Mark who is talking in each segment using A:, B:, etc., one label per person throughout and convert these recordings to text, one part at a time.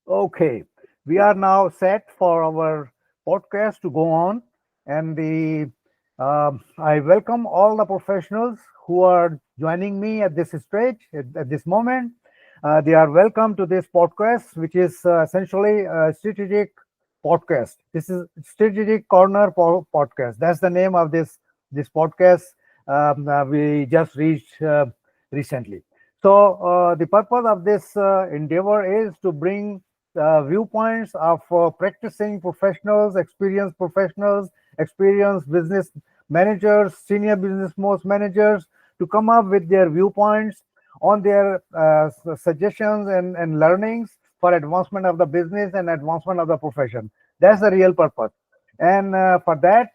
A: Okay, we are now set for our podcast to go on, and the I welcome all the professionals who are joining me at this stage at this moment. They are welcome to this podcast, which is essentially a strategic podcast. This is Strategic Corner Podcast. That's the name of this podcast. We just reached recently. So the purpose of this endeavor is to bring viewpoints of practicing professionals, experienced business managers, senior business most managers to come up with their viewpoints on their suggestions and learnings for advancement of the business and advancement of the profession. That's the real purpose. And for that,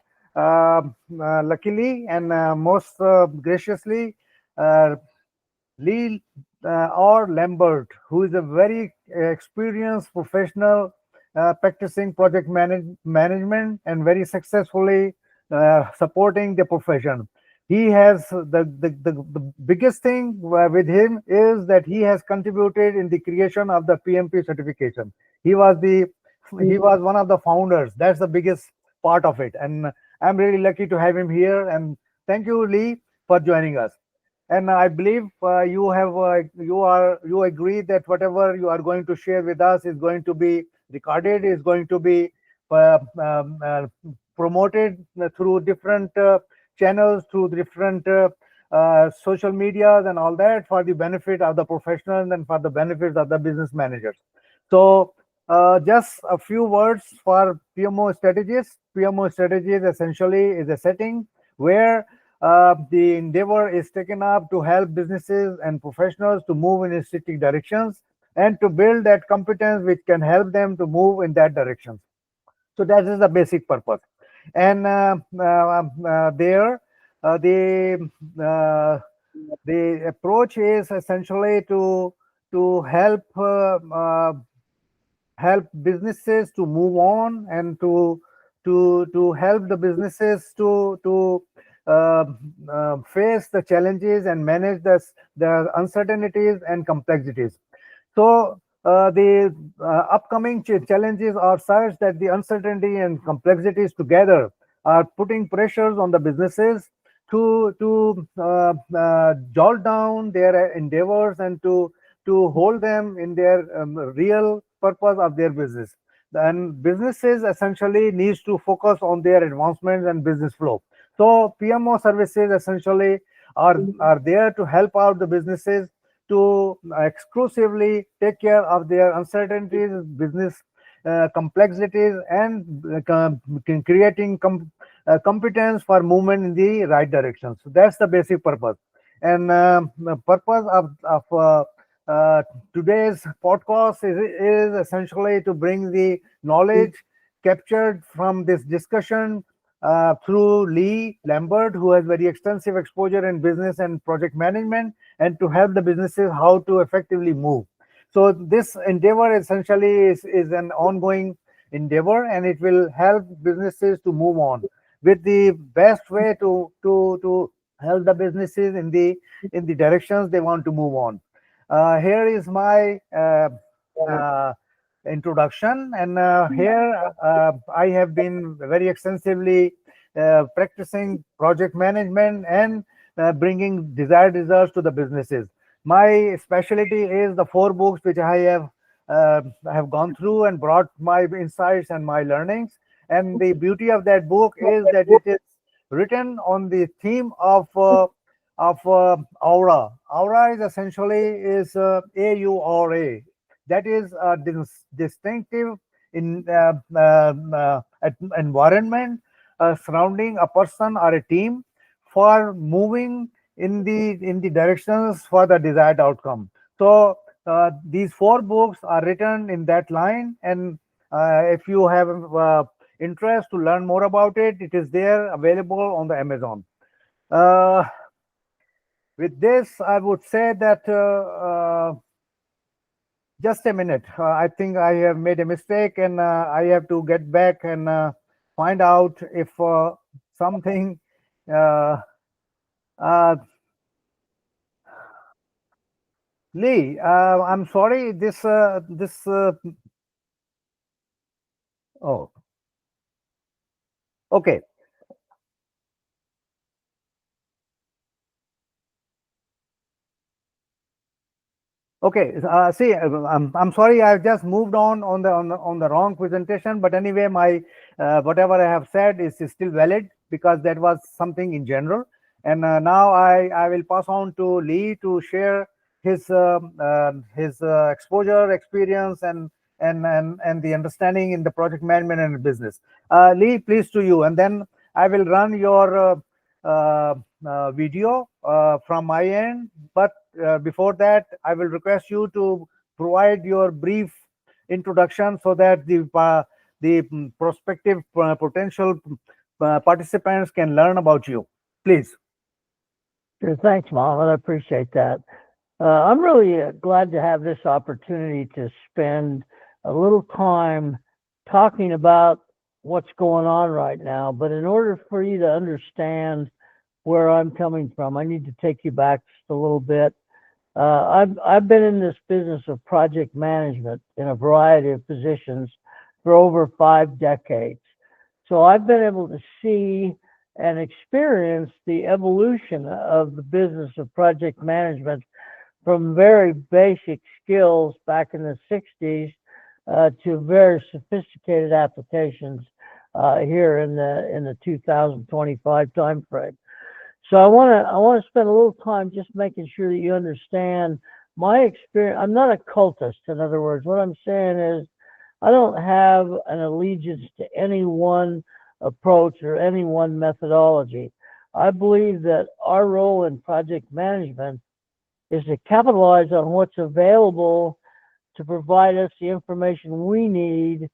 A: luckily and most graciously, uh, Lee or Lambert, who is a very experienced professional practicing project management and very successfully supporting the profession. He has the biggest thing with him is that he has contributed in the creation of the PMP certification. He was the he was one of the founders. That's the biggest part of it, and I'm really lucky to have him here. And thank you, Lee, for joining us. And I believe you agree that whatever you are going to share with us is going to be recorded, is going to be promoted through different channels, through different social medias and all that for the benefit of the professionals and for the benefits of the business managers. So just a few words for PMO strategies. PMO strategies essentially is a setting where the endeavor is taken up to help businesses and professionals to move in strategic directions and to build that competence which can help them to move in that direction. So that is the basic purpose. And there, the the approach is essentially to help businesses to move on and to help the businesses uh, face the challenges and manage the uncertainties and complexities. So the upcoming challenges are such that the uncertainty and complexities together are putting pressures on the businesses to jolt down their endeavors and to hold them in their real purpose of their business. And businesses essentially needs to focus on their advancements and business flow. So PMO services essentially are there to help out the businesses to exclusively take care of their uncertainties, business complexities, and creating competence for movement in the right direction. So that's the basic purpose. And the purpose of uh, today's podcast is essentially to bring the knowledge captured from this discussion through Lee Lambert, who has very extensive exposure in business and project management, and to help the businesses how to effectively move. So this endeavor essentially is an ongoing endeavor, and it will help businesses to move on with the best way to help the businesses in the directions they want to move on. Here is my uh, introduction, and here I have been very extensively practicing project management and bringing desired results to the businesses. My specialty is the four books which I have gone through and brought my insights and my learnings. And the beauty of that book is that it is written on the theme of aura. Aura is essentially is AURA. That is a distinctive in environment surrounding a person or a team for moving in the directions for the desired outcome. So these four books are written in that line, and if you have interest to learn more about it, it is there available on the Amazon. Uh, with this, I would say that just a minute. I think I have made a mistake, and I have to get back and find out if something. Uh, uh, Lee, I'm sorry. This Oh, okay. Okay, see, I'm sorry, I've just moved on the wrong presentation, but anyway, my whatever I have said is still valid because that was something in general. And now I will pass on to Lee to share his exposure, experience, and the understanding in the project management and business. Lee, please to you, and then I will run your video from my end, but before that, I will request you to provide your brief introduction so that the prospective potential participants can learn about you. Please.
B: Sure, thanks, Mohammed. I appreciate that. I'm really glad to have this opportunity to spend a little time talking about what's going on right now. But in order for you to understand where I'm coming from, I need to take you back just a little bit. I've been in this business of project management in a variety of positions for over 5 decades. So I've been able to see and experience the evolution of the business of project management from very basic skills back in the 60s to very sophisticated applications here in the 2025 timeframe. So I want to spend a little time just making sure that you understand my experience. I'm not a cultist. In other words, what I'm saying is I don't have an allegiance to any one approach or any one methodology. I believe that our role in project management is to capitalize on what's available to provide us the information we need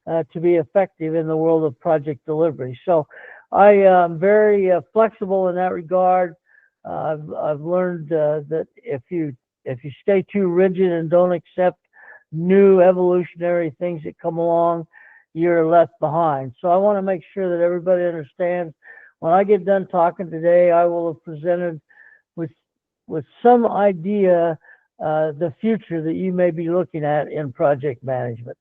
B: to be effective in the world of project delivery. So I am very flexible in that regard. I've learned that if you stay too rigid and don't accept new evolutionary things that come along, you're left behind. So I want to make sure that everybody understands when I get done talking today, I will have presented with some idea the future that you may be looking at in project management.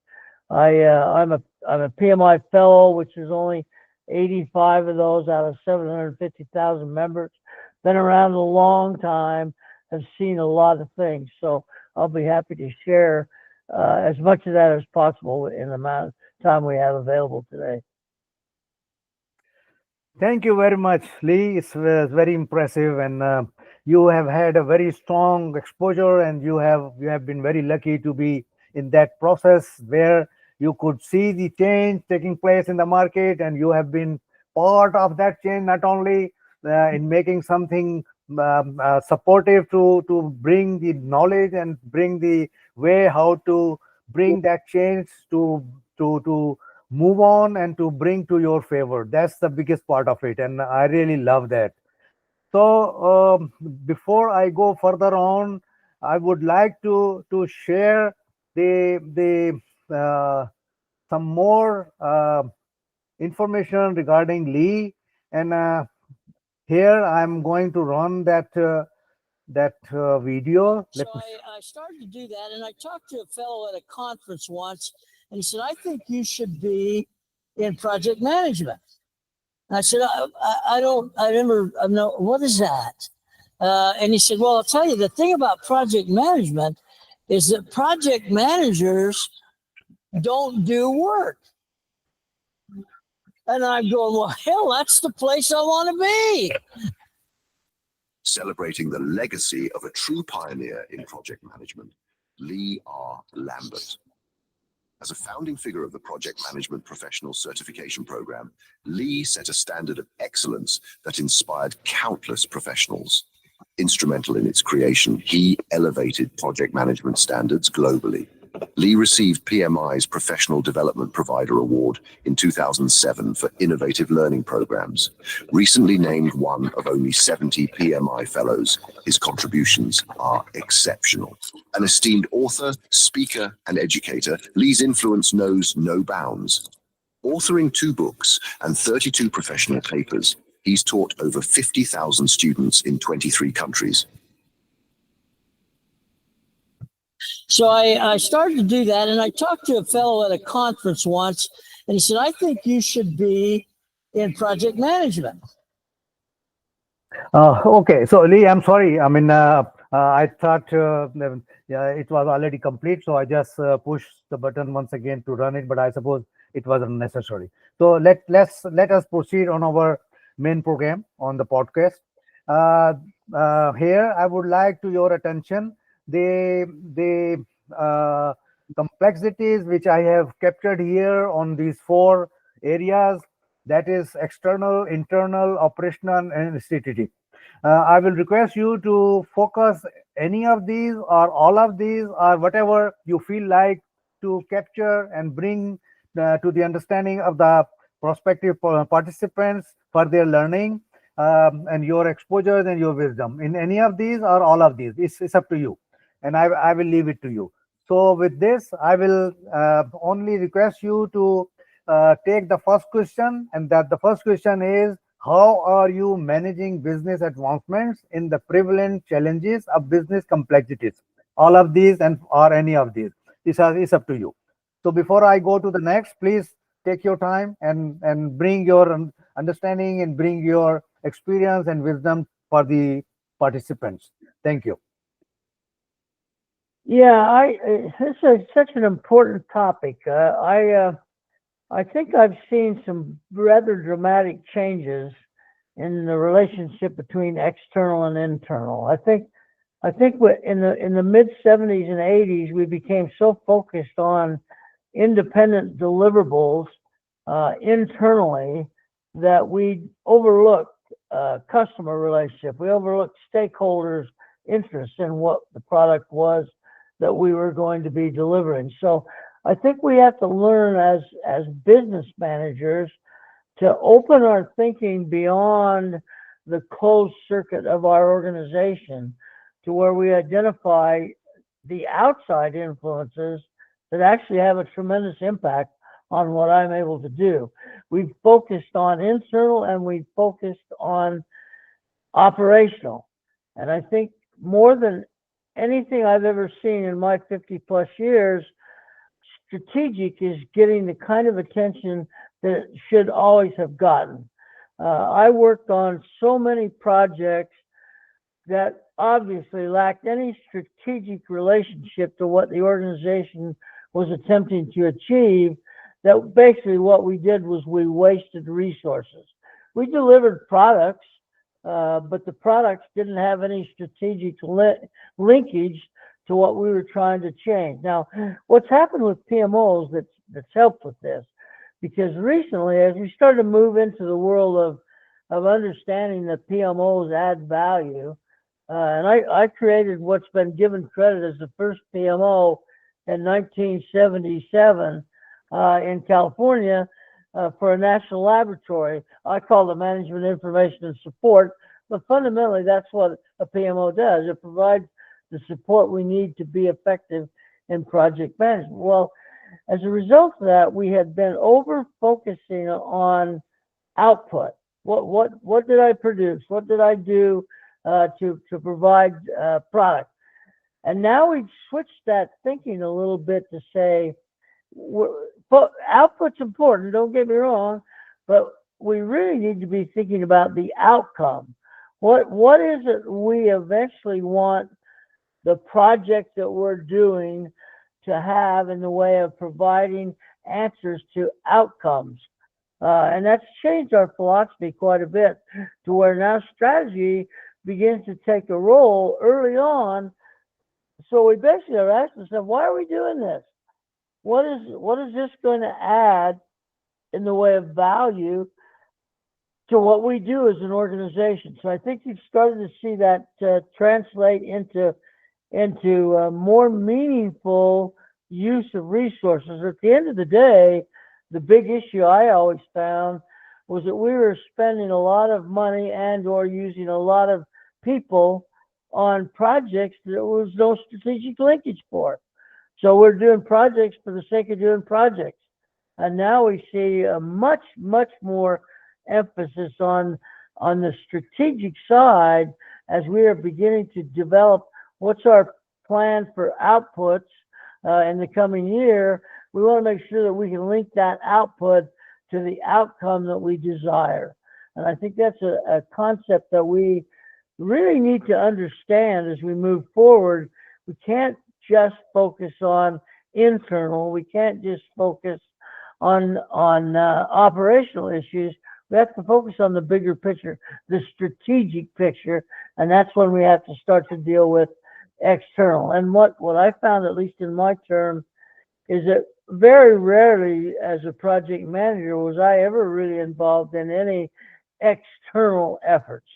B: I'm a PMI fellow, which is only 85 of those out of 750,000 members. Been around a long time, have seen a lot of things. So I'll be happy to share as much of that as possible in the amount of time we have available today.
A: Thank you very much, Lee. It's very impressive, and you have had a very strong exposure, and you have been very lucky to be in that process where you could see the change taking place in the market, and you have been part of that change, not only in making something supportive to bring the knowledge and bring the way how to bring that change to move on and to bring to your favor. That's the biggest part of it, and I really love that. So before I go further on, I would like to share the some more information regarding Lee, and here I'm going to run that video.
B: So I started to do that, and I talked to a fellow at a conference once, and he said, "I think you should be in project management." And I said, I know, what is that? And he said, "Well, I'll tell you, the thing about project management is that project managers don't do work." And I'm going, "Well, hell, that's the place I want to be."
C: Celebrating the legacy of a true pioneer in project management, Lee R. Lambert. As a founding figure of the Project Management Professional Certification Program, Lee set a standard of excellence that inspired countless professionals. Instrumental in its creation, he elevated project management standards globally. Lee received PMI's Professional Development Provider Award in 2007 for innovative learning programs. Recently named one of only 70 PMI fellows, his contributions are exceptional. An esteemed author, speaker, and educator, Lee's influence knows no bounds. Authoring 2 books and 32 professional papers, he's taught over 50,000 students in 23 countries. So I started to do that, and I talked to a fellow at a conference once,
B: And he said, I think you should be in project management.
A: Okay, so Lee, I'm sorry. I mean, I thought yeah, it was already complete, so I just pushed the button once again to run it. But I suppose it was unnecessary. So let us proceed on our main program on the podcast. Uh, Here, I would like to your attention the complexities which I have captured here on these four areas. That is external, internal, operational, and strategic. I will request you to focus any of these or all of these or whatever you feel like to capture and bring to the understanding of the prospective participants for their learning and your exposures and your wisdom in any of these or all of these. It's up to you, and I will leave it to you. So with this, I will only request you to take the first question, and that the first question is, how are you managing business advancements in the prevalent challenges of business complexities? All of these and or any of these. Is up to you. So before I go to the next, please take your time and bring your understanding and bring your experience and wisdom for the participants. Thank you.
B: Yeah, this is such an important topic. I think I've seen some rather dramatic changes in the relationship between external and internal. I think in the mid 70s and 80s, we became so focused on independent deliverables internally that we overlooked customer relationship. We overlooked stakeholders' interest in what the product was that we were going to be delivering. So I think we have to learn as business managers to open our thinking beyond the closed circuit of our organization to where we identify the outside influences that actually have a tremendous impact on what I'm able to do. We've focused on internal and we've focused on operational. And I think more than anything I've ever seen in my 50 plus years, strategic is getting the kind of attention that it should always have gotten. I worked on so many projects that obviously lacked any strategic relationship to what the organization was attempting to achieve, that basically what we did was we wasted resources. We delivered products, but the products didn't have any strategic linkage to what we were trying to change. Now, what's happened with PMOs that's helped with this, because recently, as we started to move into the world of understanding that PMOs add value, and I created what's been given credit as the first PMO in 1977 in California for a national laboratory. I call it Management Information and Support, but fundamentally that's what a PMO does. It provides the support we need to be effective in project management. Well, as a result of that, we had been over focusing on output. What did I produce? What did I do to provide product? And now we've switched that thinking a little bit to say, output's important, don't get me wrong, but we really need to be thinking about the outcome. What is it we eventually want the project that we're doing to have in the way of providing answers to outcomes? And that's changed our philosophy quite a bit to where now strategy begins to take a role early on. So we basically are asking ourselves, why are we doing this? What is this going to add in the way of value to what we do as an organization? So I think you've started to see that translate into more meaningful use of resources. At the end of the day, the big issue I always found was that we were spending a lot of money and or using a lot of people on projects that there was no strategic linkage for. So we're doing projects for the sake of doing projects. And now we see a much, much more emphasis on the strategic side as we are beginning to develop what's our plan for outputs in the coming year we want to make sure that we can link that output to the outcome that we desire. And I think that's a concept that we really need to understand as we move forward. We can't just focus on internal. We can't just focus on operational issues. We have to focus on the bigger picture, the strategic picture, and that's when we have to start to deal with external. And what I found, at least in my term, is that very rarely as a project manager was I ever really involved in any external efforts.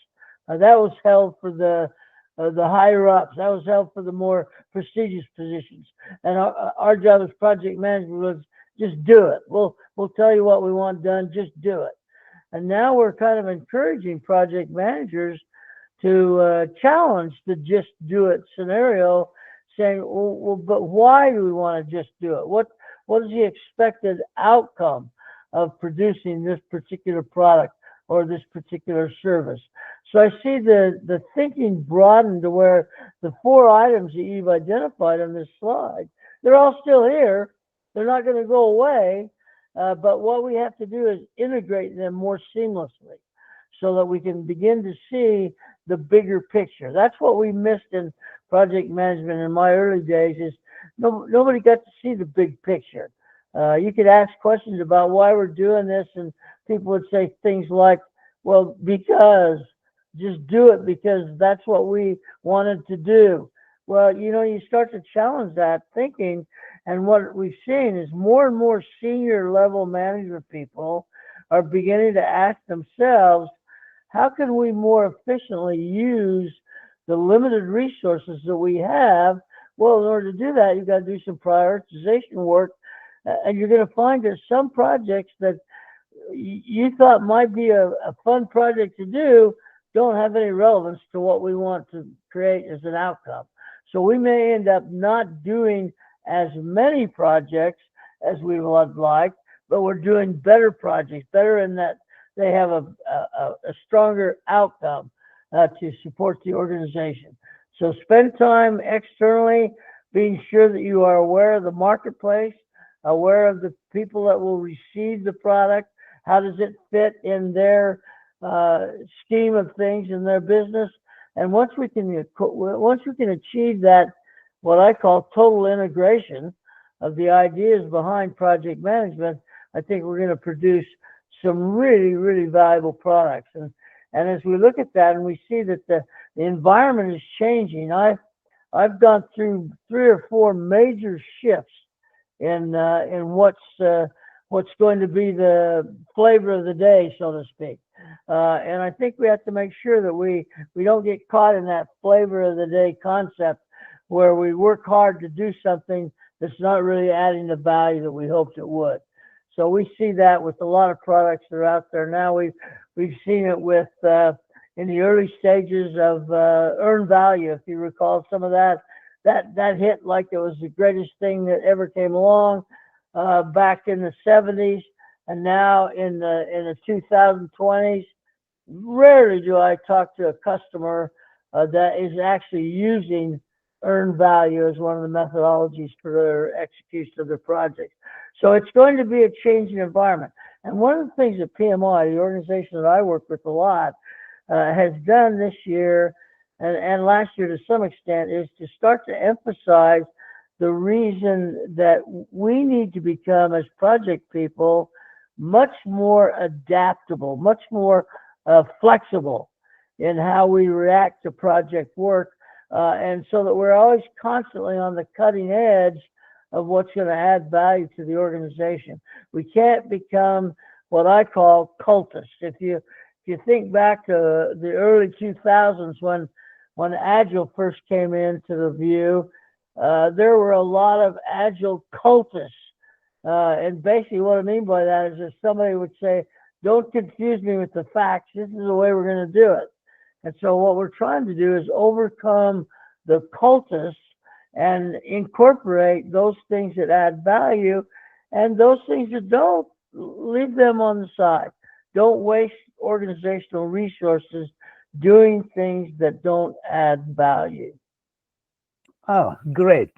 B: That was held for the higher ups. That was held for the more prestigious positions. And our job as project manager was just do it. We'll tell you what we want done. Just do it. And now we're kind of encouraging project managers to challenge the just do it scenario, saying, well, but why do we want to just do it? What is the expected outcome of producing this particular product or this particular service? So I see the thinking broadened to where the 4 items that you've identified on this slide, they're all still here. They're not going to go away. But what we have to do is integrate them more seamlessly so that we can begin to see the bigger picture. That's what we missed in project management in my early days, is nobody got to see the big picture. You could ask questions about why we're doing this, and people would say things like, well, because, just do it because that's what we wanted to do. Well, you start to challenge that thinking, and what we've seen is more and more senior level management people are beginning to ask themselves, how can we more efficiently use the limited resources that we have? Well, in order to do that, you've got to do some prioritization work, and you're going to find that some projects that you thought might be a fun project to do don't have any relevance to what we want to create as an outcome. So we may end up not doing as many projects as we would like, but we're doing better projects, better in that they have a stronger outcome to support the organization. So spend time externally, being sure that you are aware of the marketplace, aware of the people that will receive the product. How does it fit in their scheme of things in their business? And once we can achieve that, what I call total integration of the ideas behind project management, I think we're going to produce some really, really valuable products. And as we look at that and we see that the environment is changing, I've gone through 3 or 4 major shifts in what's going to be the flavor of the day, so to speak. And I think we have to make sure that we don't get caught in that flavor of the day concept where we work hard to do something that's not really adding the value that we hoped it would. So we see that with a lot of products that are out there now. We've seen it with in the early stages of earned value. If you recall, some of that hit like it was the greatest thing that ever came along back in the 70s, and now in the 2020s. Rarely do I talk to a customer that is actually using earned value as one of the methodologies for their execution of their projects. So it's going to be a changing environment. And one of the things that PMI, the organization that I work with a lot, has done this year and last year to some extent is to start to emphasize the reason that we need to become, as project people, much more adaptable, much more flexible in how we react to project work, and so that we're always constantly on the cutting edge of what's going to add value to the organization. We can't become what I call cultists. If you think back to the early 2000s when Agile first came into the view, there were a lot of Agile cultists. And basically what I mean by that is that somebody would say, don't confuse me with the facts. This is the way we're going to do it. And so what we're trying to do is overcome the cultists and incorporate those things that add value, and those things that don't, leave them on the side. Don't waste organizational resources doing things that don't add value.
A: Oh, great.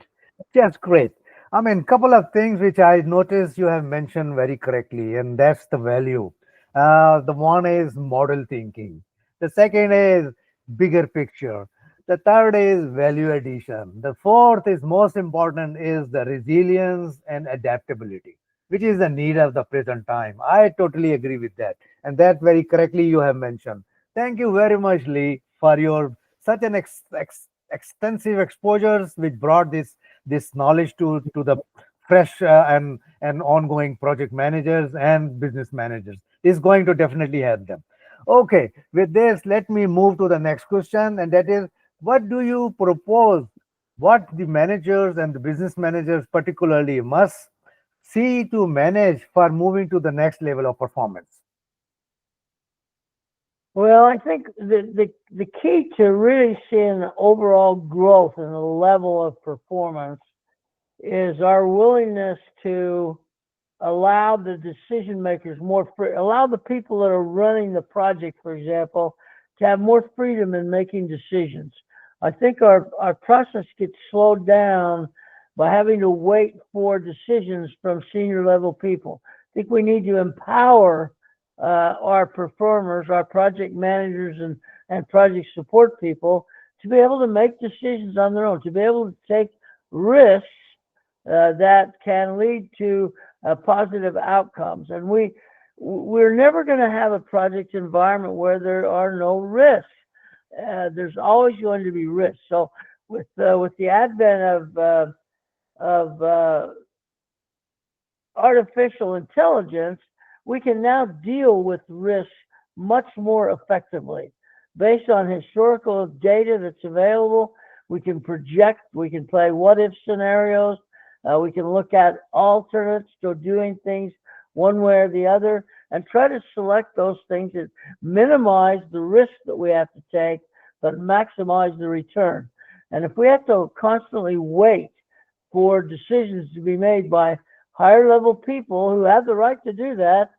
A: Just great. I mean, couple of things which I noticed you have mentioned very correctly, and that's the value. The one is model thinking. The second is bigger picture. The third is value addition. The fourth is most important is the resilience and adaptability, which is the need of the present time. I totally agree with that, and that very correctly you have mentioned. Thank you very much, Lee, for your such an extensive exposures which brought this knowledge to the fresh and ongoing project managers and business managers is going to definitely help them. Okay, with this, let me move to the next question, and that is, what do you propose? What the managers and the business managers particularly must see to manage for moving to the next level of performance?
B: Well, I think the key to really seeing the overall growth and the level of performance is our willingness to allow the decision makers more free, allow the people that are running the project, for example, to have more freedom in making decisions. I think our process gets slowed down by having to wait for decisions from senior level people. I think we need to empower our performers, our project managers and project support people to be able to make decisions on their own, to be able to take risks that can lead to positive outcomes. And we're never going to have a project environment where there are no risks. There's always going to be risks. So with the advent of artificial intelligence, we can now deal with risks much more effectively. Based on historical data that's available, we can project, we can play what if scenarios, we can look at alternates to doing things one way or the other and try to select those things that minimize the risk that we have to take, but maximize the return. And if we have to constantly wait for decisions to be made by higher level people who have the right to do that,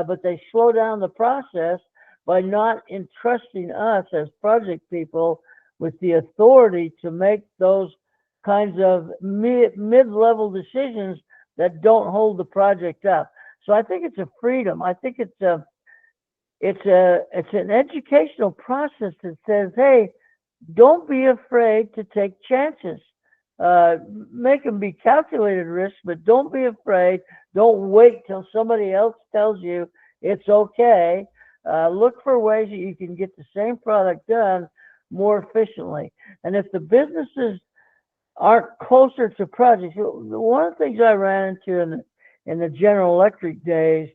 B: but they slow down the process by not entrusting us as project people with the authority to make those kinds of mid-level decisions that don't hold the project up. So I think it's a freedom. I think it's an educational process that says, hey, don't be afraid to take chances. Make them be calculated risks, but don't be afraid. Don't wait till somebody else tells you it's okay. Look for ways that you can get the same product done more efficiently. And if the businesses aren't closer to projects, one of the things I ran into in the General Electric days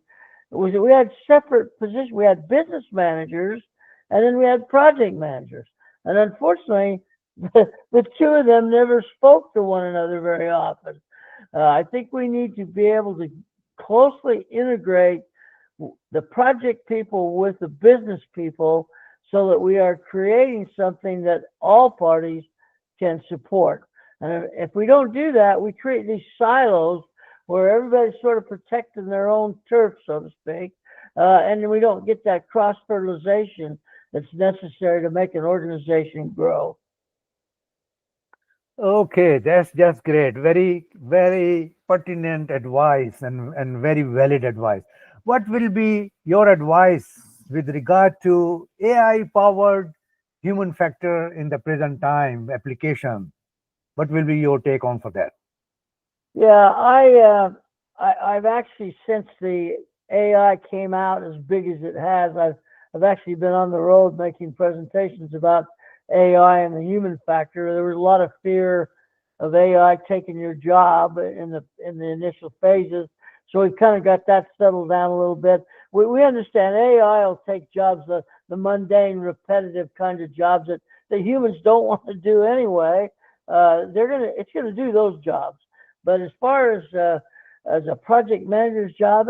B: was that we had separate positions. We had business managers and then we had project managers. And unfortunately, the two of them never spoke to one another very often. I think we need to be able to closely integrate the project people with the business people so that we are creating something that all parties can support. And if we don't do that, we create these silos where everybody's sort of protecting their own turf, so to speak, and then we don't get that cross-fertilization that's necessary to make an organization grow.
A: Okay, that's just great. Very, very pertinent advice and very valid advice. What will be your advice with regard to AI powered human factor in the present time application? What will be your take on for that?
B: Yeah, I've actually, since the AI came out as big as it has, I've actually been on the road making presentations about AI and the human factor. There was a lot of fear of AI taking your job in the initial phases. So we've kind of got that settled down a little bit. We understand AI will take jobs, the mundane, repetitive kind of jobs that the humans don't want to do anyway. It's gonna do those jobs. But as far as a project manager's job,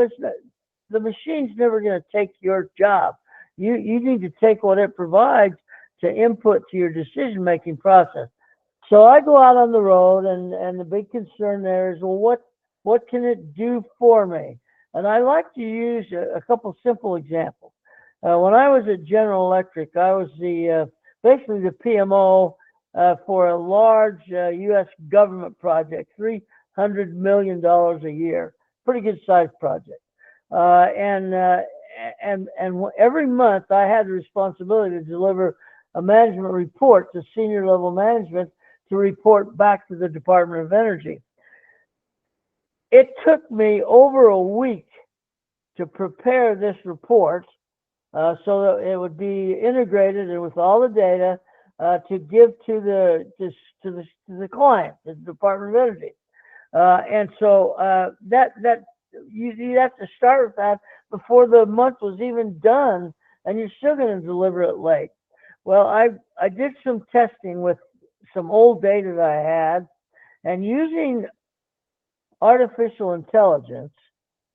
B: the machine's never gonna take your job. You need to take what it provides to input to your decision-making process. So I go out on the road, and the big concern there is, well, what can it do for me? And I like to use a couple simple examples. When I was at General Electric, I was basically the PMO for a large U.S. government project, $300 $600 million a year. Pretty good sized project. And every month I had the responsibility to deliver a management report to senior level management to report back to the Department of Energy. It took me over a week to prepare this report so that it would be integrated and with all the data to give to the client, the Department of Energy. And so that you have to start with that before the month was even done, and you're still going to deliver it late. Well, I did some testing with some old data that I had, and using artificial intelligence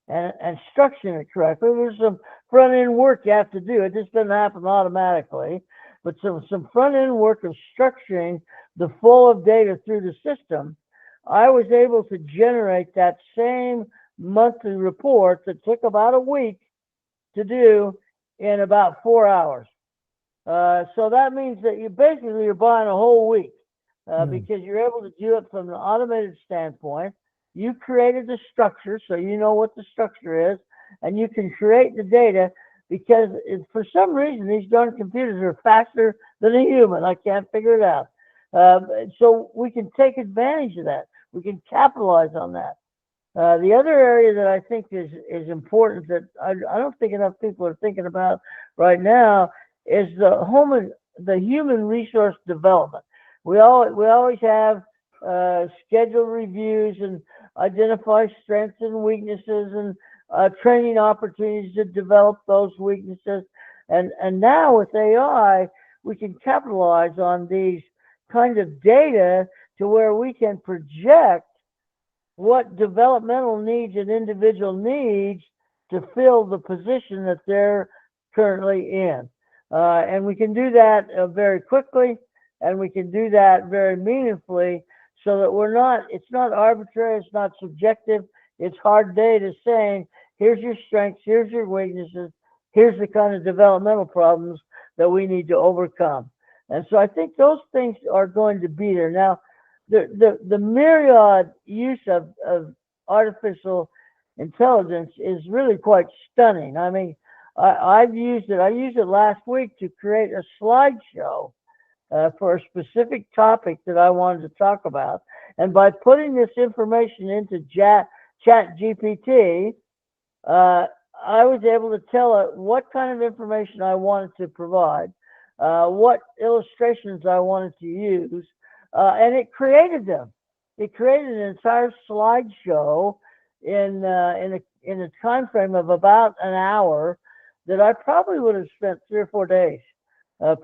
B: and structuring it correctly. There's some front end work you have to do. It just doesn't happen automatically, but some front end work of structuring the flow of data through the system. I was able to generate that same monthly report that took about a week to do in about 4 hours. So that means that you're buying a whole week because you're able to do it from an automated standpoint. You created the structure, so you know what the structure is, and you can create the data because for some reason these darn computers are faster than a human. I can't figure it out. So we can take advantage of that. We can capitalize on that. The other area that I think is important that I don't think enough people are thinking about right now is the human resource development. We always have scheduled reviews and identify strengths and weaknesses and training opportunities to develop those weaknesses. And now with AI, we can capitalize on these kind of data to where we can project what developmental needs an individual needs to fill the position that they're currently in. And we can do that very quickly, and we can do that very meaningfully so that it's not arbitrary, it's not subjective, it's hard data saying, here's your strengths, here's your weaknesses, here's the kind of developmental problems that we need to overcome. And so I think those things are going to be there. Now, the myriad use of artificial intelligence is really quite stunning. I mean, I've used it. I used it last week to create a slideshow for a specific topic that I wanted to talk about. And by putting this information into ChatGPT, I was able to tell it what kind of information I wanted to provide, what illustrations I wanted to use, and it created them. It created an entire slideshow in a time frame of about an hour that I probably would have spent 3 or 4 days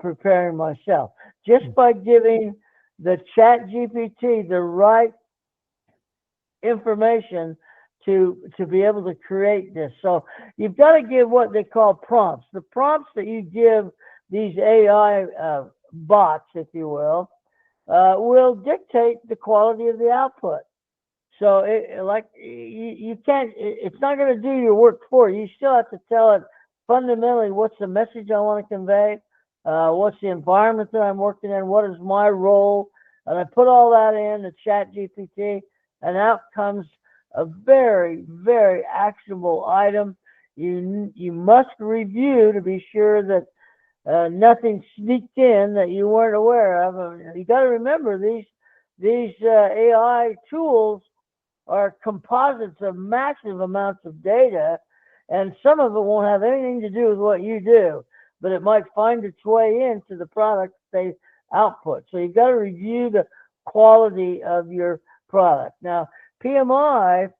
B: preparing myself, just by giving the ChatGPT the right information to be able to create this. So you've got to give what they call prompts. The prompts that you give these AI bots, if you will dictate the quality of the output. So you can't, it's not going to do your work for you. You still have to tell it fundamentally what's the message I want to convey, what's the environment that I'm working in, what is my role, and I put all that in the ChatGPT, and out comes a very, very actionable item. You must review to be sure that nothing sneaked in that you weren't aware of. You got to remember these AI tools are composites of massive amounts of data, and some of it won't have anything to do with what you do, but it might find its way into the product they output. So you've got to review the quality of your product. Now, PMI,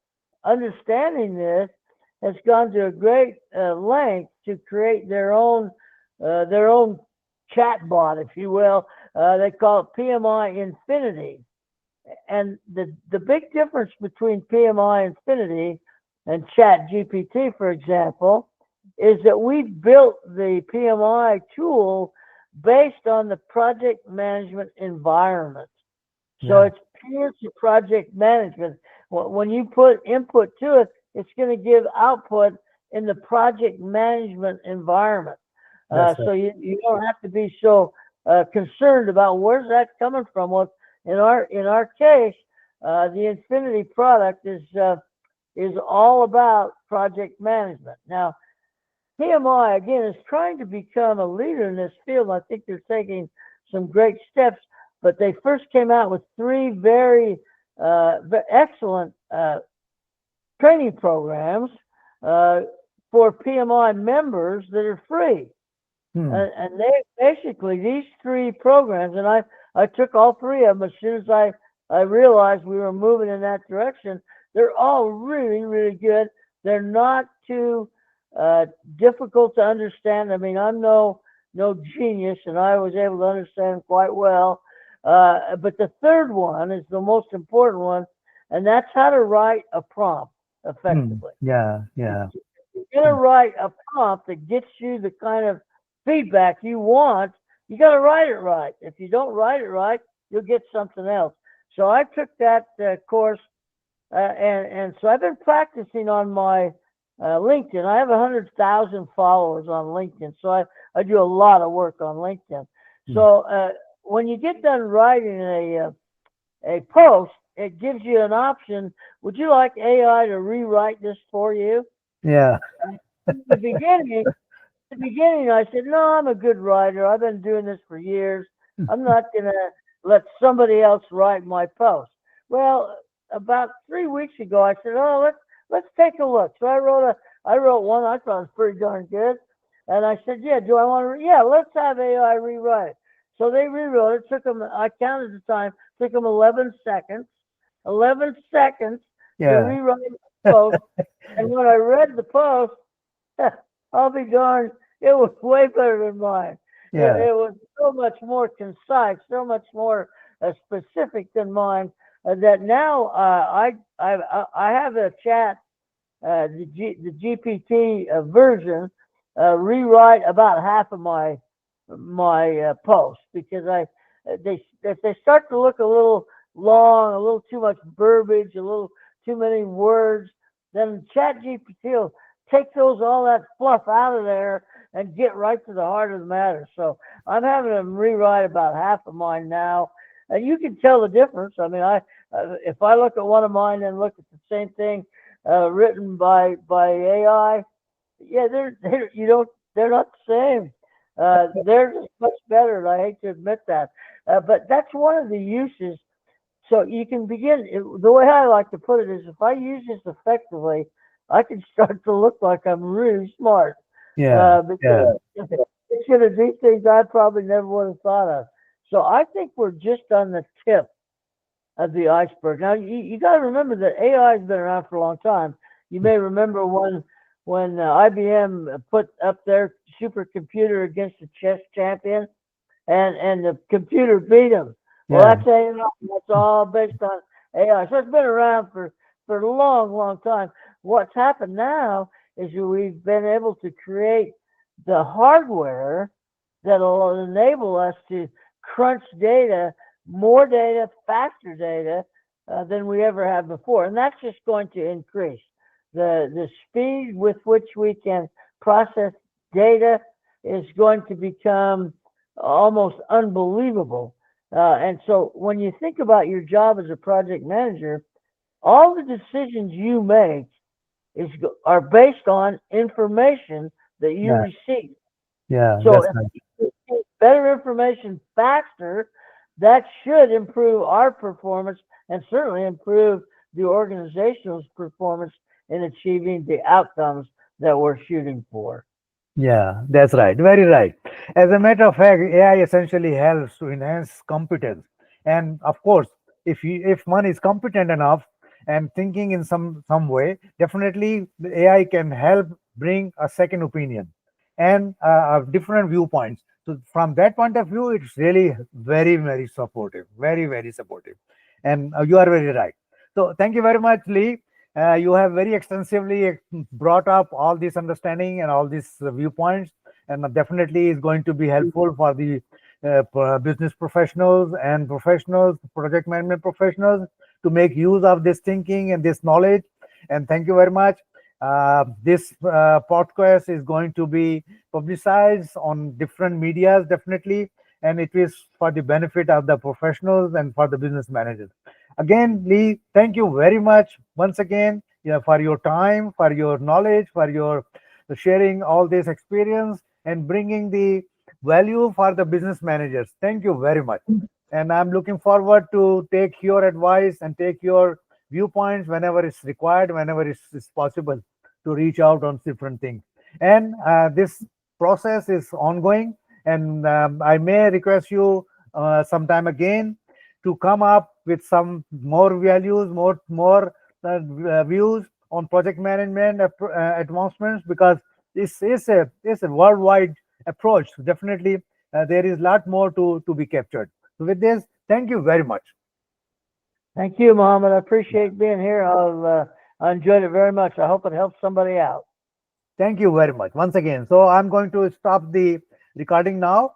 B: understanding this, has gone to a great length to create their own chatbot, if you will. They call it PMI Infinity. And the big difference between PMI Infinity and ChatGPT, for example, is that we built the PMI tool based on the project management environment. So it's pure to project management. When you put input to it, it's going to give output in the project management environment. So you don't have to be so concerned about where's that coming from. Well, in our case, the Infinity product is all about project management. Now, PMI again is trying to become a leader in this field. I think they're taking some great steps, but they first came out with 3 very excellent training programs for PMI members that are free. And they basically, these 3 programs, and I took all 3 of them as soon as I realized we were moving in that direction. They're all really, really good. They're not too difficult to understand. I mean, I'm no genius, and I was able to understand quite well. But the third one is the most important one, and that's how to write a prompt effectively.
A: Yeah.
B: You're going to write a prompt that gets you the kind of feedback you want. You got to write it right. If you don't write it right, you'll get something else. So I took that course, and so I've been practicing on my LinkedIn. I have 100,000 followers on LinkedIn, so I do a lot of work on LinkedIn. So when you get done writing a post, it gives you an option. Would you like AI to rewrite this for you?
A: Yeah.
B: In the beginning, I said, no, I'm a good writer. I've been doing this for years. I'm not going to let somebody else write my post. Well, about 3 weeks ago, I said, oh, let's take a look. So I wrote one I thought was pretty darn good. And I said, yeah, do I want to? Yeah, let's have AI rewrite it. So they rewrote it. Took them, I counted the time, took them 11 seconds. 11 seconds to rewrite the post. And when I read the post, I'll be darned, it was way better than mine.
A: Yeah.
B: It was so much more concise, so much more specific than mine, that now I have a chat, the GPT version, rewrite about half of my post, because if they start to look a little long, a little too much verbiage, a little too many words, then chat GPT will take all that fluff out of there and get right to the heart of the matter. So I'm having them rewrite about half of mine now, and you can tell the difference. I mean, if I look at one of mine and look at the same thing written by AI, yeah, they're not the same. They're just much better, and I hate to admit that. But that's one of the uses. So you can begin. The way I like to put it is, if I use this effectively, I can start to look like I'm really smart. Because it's going to do things I probably never would have thought of. So I think we're just on the tip of the iceberg. Now, you got to remember that AI has been around for a long time. You may remember when IBM put up their supercomputer against the chess champion, and the computer beat him. Well, that's all based on AI. So it's been around for a long, long time. What's happened now is we've been able to create the hardware that will enable us to crunch data, more data, faster data than we ever have before. And that's just going to increase. The speed with which we can process data is going to become almost unbelievable. And so when you think about your job as a project manager, all the decisions you make are based on information that you receive. So if you get better information faster, that should improve our performance and certainly improve the organization's performance in achieving the outcomes that we're shooting for.
A: Yeah, that's right. Very right. As a matter of fact, AI essentially helps to enhance competence. And of course, if one is competent enough and thinking in some way, definitely the AI can help bring a second opinion and different viewpoints. So from that point of view, it's really very, very supportive, very, very supportive. And you are very right. So thank you very much, Lee. You have very extensively brought up all this understanding and all these viewpoints, and definitely is going to be helpful for the business professionals and project management professionals, to make use of this thinking and this knowledge. And thank you very much. This podcast is going to be publicized on different medias, definitely, and it is for the benefit of the professionals and for the business managers. Again, Lee, thank you very much once again, yeah, for your time, for your knowledge, for your sharing all this experience and bringing the value for the business managers. Thank you very much. And I'm looking forward to take your advice and take your viewpoints whenever it's required, whenever it's possible to reach out on different things. And this process is ongoing, and I may request you sometime again to come up with some more values, more views on project management advancements, because this is a worldwide approach. Definitely, there is a lot more to be captured. So with this, thank you very much.
B: Thank you, Mohammed. I appreciate being here. I enjoyed it very much. I hope it helps somebody out.
A: Thank you very much once again. So I'm going to stop the recording now,